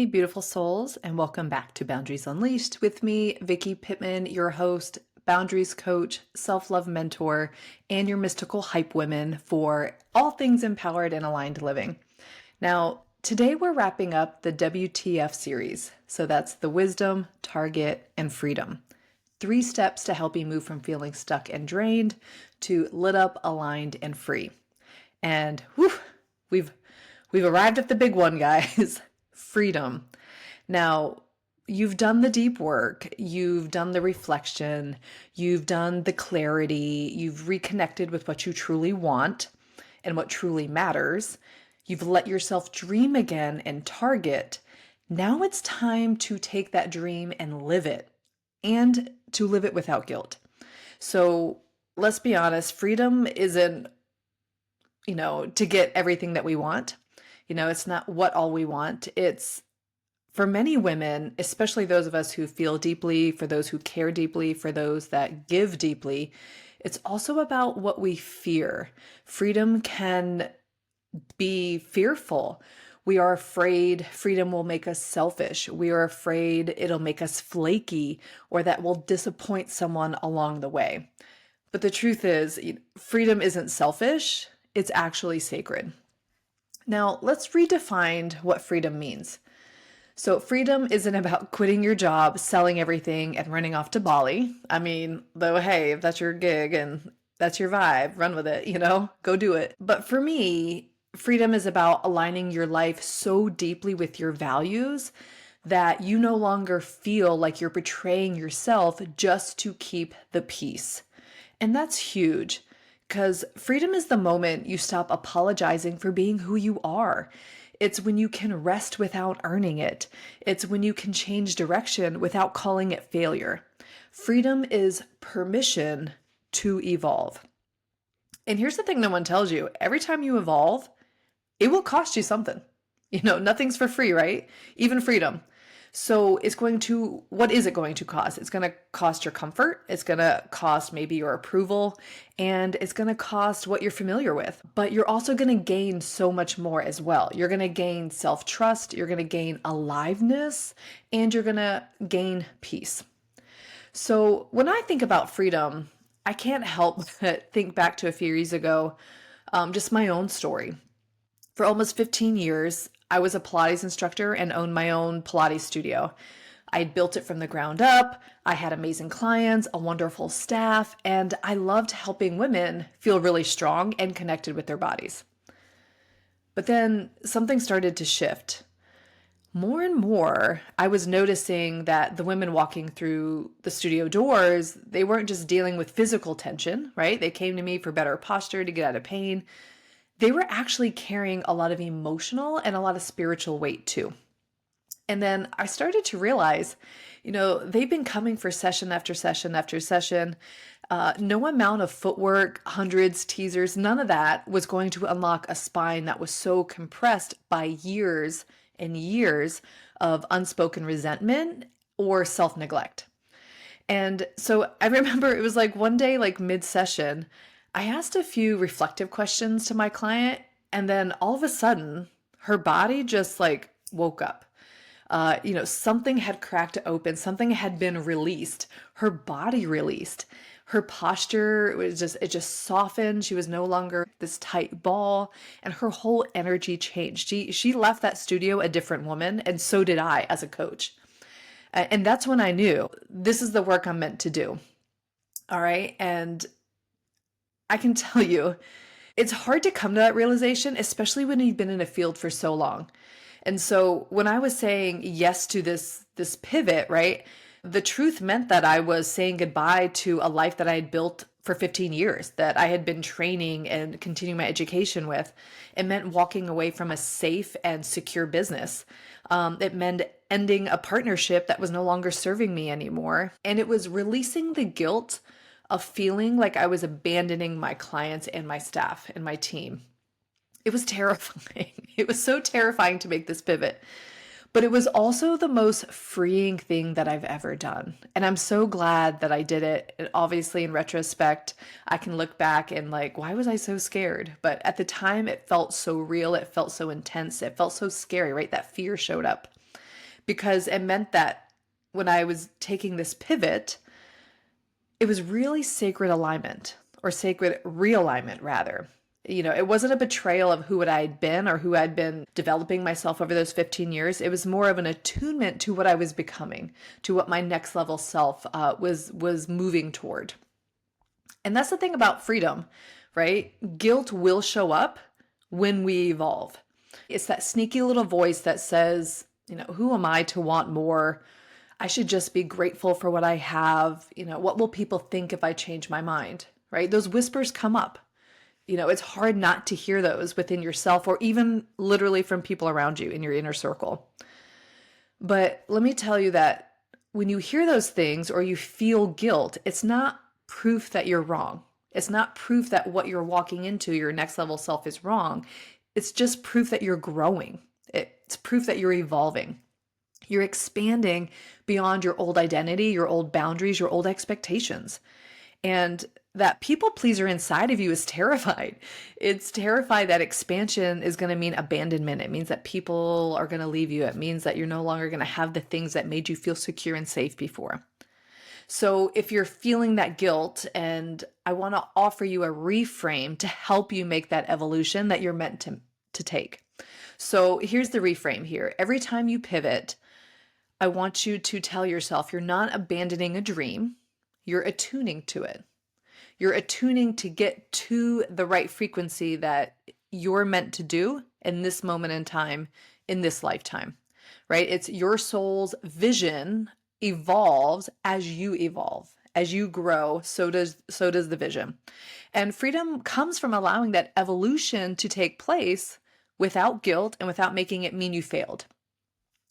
Hey, beautiful souls, and welcome back to Boundaries Unleashed with me, Vicki Pittman, your host, boundaries coach, self-love mentor, and your mystical hype woman for all things empowered and aligned living. Now, today we're wrapping up the WTF series. So that's the wisdom, target, and freedom. 3 steps to help you move from feeling stuck and drained to lit up, aligned, and free. And whew, we've arrived at the big one, guys. Freedom. Now, you've done the deep work, you've done the reflection, you've done the clarity, you've reconnected with what you truly want and what truly matters. You've let yourself dream again and target. Now it's time to take that dream and live it, and to live it without guilt. So let's be honest, freedom isn't, to get everything that we want. It's not what all we want. It's for many women, especially those of us who feel deeply, for those who care deeply, for those that give deeply, it's also about what we fear. Freedom can be fearful. We are afraid freedom will make us selfish. We are afraid it'll make us flaky or that we'll disappoint someone along the way. But the truth is, freedom isn't selfish, it's actually sacred. Now, let's redefine what freedom means. So freedom isn't about quitting your job, selling everything, and running off to Bali. Though, hey, if that's your gig and that's your vibe, run with it, go do it. But for me, freedom is about aligning your life so deeply with your values that you no longer feel like you're betraying yourself just to keep the peace. And that's huge. Because freedom is the moment you stop apologizing for being who you are. It's when you can rest without earning it. It's when you can change direction without calling it failure. Freedom is permission to evolve. And here's the thing no one tells you. Every time you evolve, it will cost you something. Nothing's for free, right? Even freedom. So what is it going to cost? It's going to cost your comfort. It's going to cost maybe your approval, and it's going to cost what you're familiar with. But you're also going to gain so much more as well. You're going to gain self-trust. You're going to gain aliveness, and you're going to gain peace. So when I think about freedom, I can't help but think back to a few years ago, just my own story. For almost 15 years, I was a Pilates instructor and owned my own Pilates studio. I built it from the ground up. I had amazing clients, a wonderful staff, and I loved helping women feel really strong and connected with their bodies. But then something started to shift. More and more, I was noticing that the women walking through the studio doors, they weren't just dealing with physical tension, right? They came to me for better posture to get out of pain. They were actually carrying a lot of emotional and a lot of spiritual weight too. And then I started to realize, they've been coming for session after session after session. No amount of footwork, hundreds, teasers, none of that was going to unlock a spine that was so compressed by years and years of unspoken resentment or self-neglect. And so I remember it was like one day, like mid-session, I asked a few reflective questions to my client, and then all of a sudden, her body just like woke up. Something had cracked open, something had been released. Her body released. Her posture it just softened. She was no longer this tight ball, and her whole energy changed. She left that studio a different woman, and so did I as a coach. And that's when I knew this is the work I'm meant to do. All right. And I can tell you, it's hard to come to that realization, especially when you've been in a field for so long. And so when I was saying yes to this pivot, right, the truth meant that I was saying goodbye to a life that I had built for 15 years, that I had been training and continuing my education with. It meant walking away from a safe and secure business. It meant ending a partnership that was no longer serving me anymore. And it was releasing the guilt of feeling like I was abandoning my clients and my staff and my team. It was terrifying. It was so terrifying to make this pivot. But it was also the most freeing thing that I've ever done. And I'm so glad that I did it. And obviously, in retrospect, I can look back and why was I so scared? But at the time, it felt so real. It felt so intense. It felt so scary, right? That fear showed up. because it meant that when I was taking this pivot, it was really sacred alignment, or sacred realignment rather. It wasn't a betrayal of who I had been or who I'd been developing myself over those 15 years. It was more of an attunement to what I was becoming, to what my next level self was moving toward. And that's the thing about freedom, right? Guilt will show up when we evolve. It's that sneaky little voice that says, who am I to want more? I should just be grateful for what I have. What will people think if I change my mind, right? Those whispers come up. It's hard not to hear those within yourself or even literally from people around you in your inner circle. But let me tell you that when you hear those things or you feel guilt, it's not proof that you're wrong. It's not proof that what you're walking into, your next level self, is wrong. It's just proof that you're growing. It's proof that you're evolving. You're expanding beyond your old identity, your old boundaries, your old expectations. And that people pleaser inside of you is terrified. It's terrified that expansion is going to mean abandonment. It means that people are going to leave you. It means that you're no longer going to have the things that made you feel secure and safe before. So if you're feeling that guilt, and I want to offer you a reframe to help you make that evolution that you're meant to take. So here's the reframe here. Every time you pivot, I want you to tell yourself you're not abandoning a dream, you're attuning to it. You're attuning to get to the right frequency that you're meant to do in this moment in time, in this lifetime, right? It's your soul's vision evolves as you evolve. As you grow, so does the vision. And freedom comes from allowing that evolution to take place without guilt and without making it mean you failed.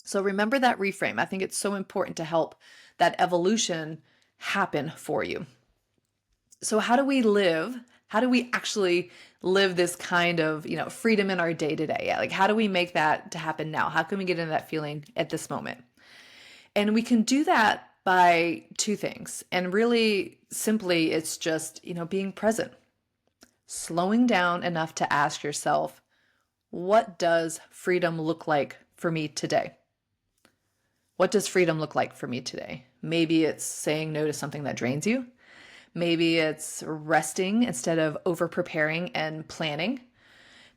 So remember that reframe. I think it's so important to help that evolution happen for you. So how do we live? How do we actually live this kind of, freedom in our day to day? Like, how do we make that to happen now? How can we get into that feeling at this moment? And we can do that by two things. And really simply, it's just, being present, slowing down enough to ask yourself, what does freedom look like for me today? What does freedom look like for me today? Maybe it's saying no to something that drains you. Maybe it's resting instead of over preparing and planning.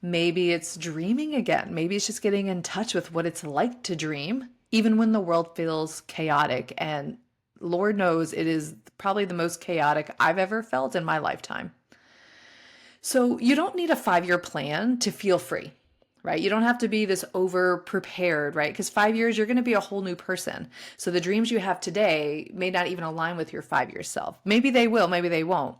Maybe it's dreaming again. Maybe it's just getting in touch with what it's like to dream, even when the world feels chaotic. And Lord knows it is probably the most chaotic I've ever felt in my lifetime. So you don't need a 5-year plan to feel free, right? You don't have to be this over prepared, right? Because 5 years, you're going to be a whole new person. So the dreams you have today may not even align with your 5-year self. Maybe they will, maybe they won't.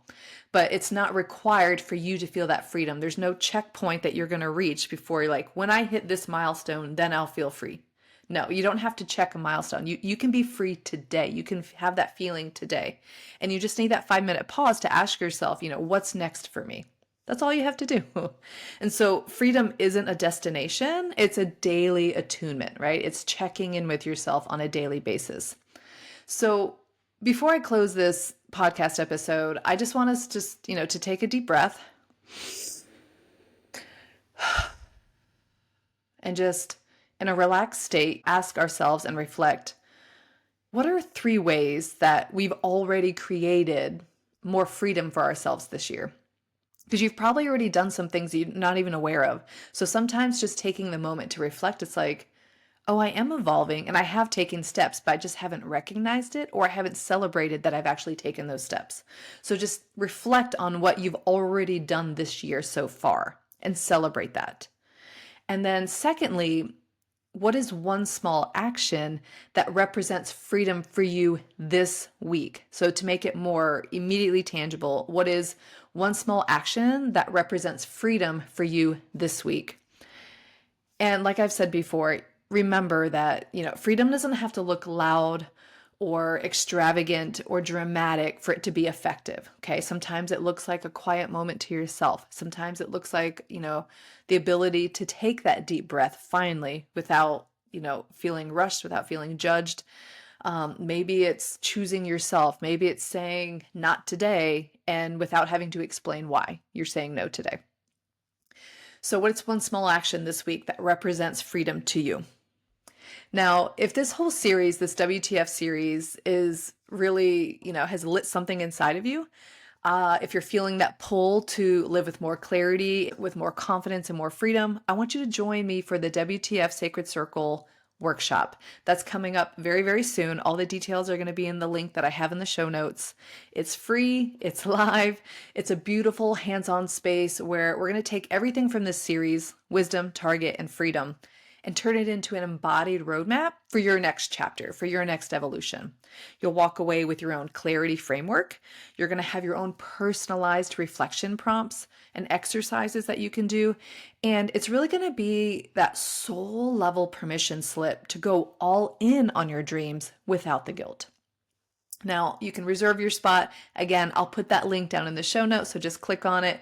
But it's not required for you to feel that freedom. There's no checkpoint that you're going to reach before you're like, when I hit this milestone, then I'll feel free. No, you don't have to check a milestone. You can be free today. You can have that feeling today. And you just need that 5-minute pause to ask yourself, what's next for me? That's all you have to do. And so freedom isn't a destination. It's a daily attunement, right? It's checking in with yourself on a daily basis. So before I close this podcast episode, I just want us to take a deep breath and just in a relaxed state, ask ourselves and reflect, what are 3 ways that we've already created more freedom for ourselves this year? Because you've probably already done some things you're not even aware of. So sometimes just taking the moment to reflect, it's like, oh, I am evolving and I have taken steps, but I just haven't recognized it, or I haven't celebrated that I've actually taken those steps. So just reflect on what you've already done this year so far and celebrate that. And then secondly, what is one small action that represents freedom for you this week? So to make it more immediately tangible, what is one small action that represents freedom for you this week? And like I've said before, remember that, freedom doesn't have to look loud or extravagant or dramatic for it to be effective. Okay. Sometimes it looks like a quiet moment to yourself. Sometimes it looks like, the ability to take that deep breath finally without, feeling rushed, without feeling judged. Maybe it's choosing yourself. Maybe it's saying not today and without having to explain why you're saying no today. So what's one small action this week that represents freedom to you? Now, if this whole series, this WTF series, is really, has lit something inside of you, if you're feeling that pull to live with more clarity, with more confidence and more freedom, I want you to join me for the WTF Sacred Circle Workshop. That's coming up very, very soon. All the details are going to be in the link that I have in the show notes. It's free, it's live, it's a beautiful hands-on space where we're going to take everything from this series, wisdom, target, and freedom, and turn it into an embodied roadmap for your next chapter, for your next evolution. You'll walk away with your own clarity framework. You're going to have your own personalized reflection prompts and exercises that you can do. And it's really going to be that soul level permission slip to go all in on your dreams without the guilt. Now, you can reserve your spot. Again, I'll put that link down in the show notes, so just click on it,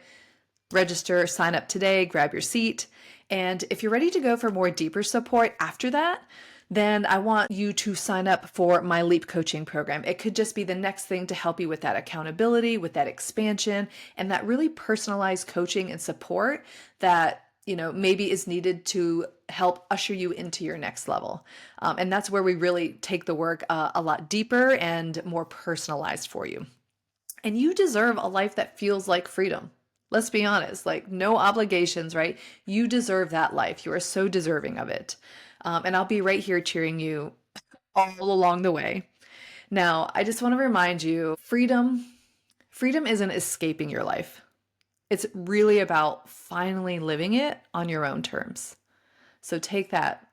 register, sign up today, grab your seat. And if you're ready to go for more deeper support after that, then I want you to sign up for my LEAP coaching program. It could just be the next thing to help you with that accountability, with that expansion, and that really personalized coaching and support that maybe is needed to help usher you into your next level. And that's where we really take the work a lot deeper and more personalized for you. And you deserve a life that feels like freedom. Let's be honest, like no obligations, right? You deserve that life. You are so deserving of it. And I'll be right here cheering you all along the way. Now, I just want to remind you, freedom isn't escaping your life. It's really about finally living it on your own terms. So take that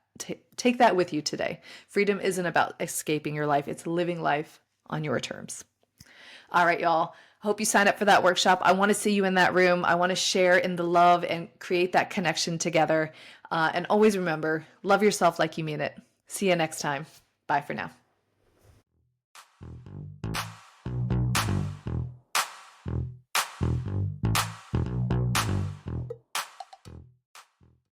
with you today. Freedom isn't about escaping your life. It's living life on your terms. All right, y'all. Hope you sign up for that workshop. I want to see you in that room. I want to share in the love and create that connection together. And always remember, love yourself like you mean it. See you next time. Bye for now.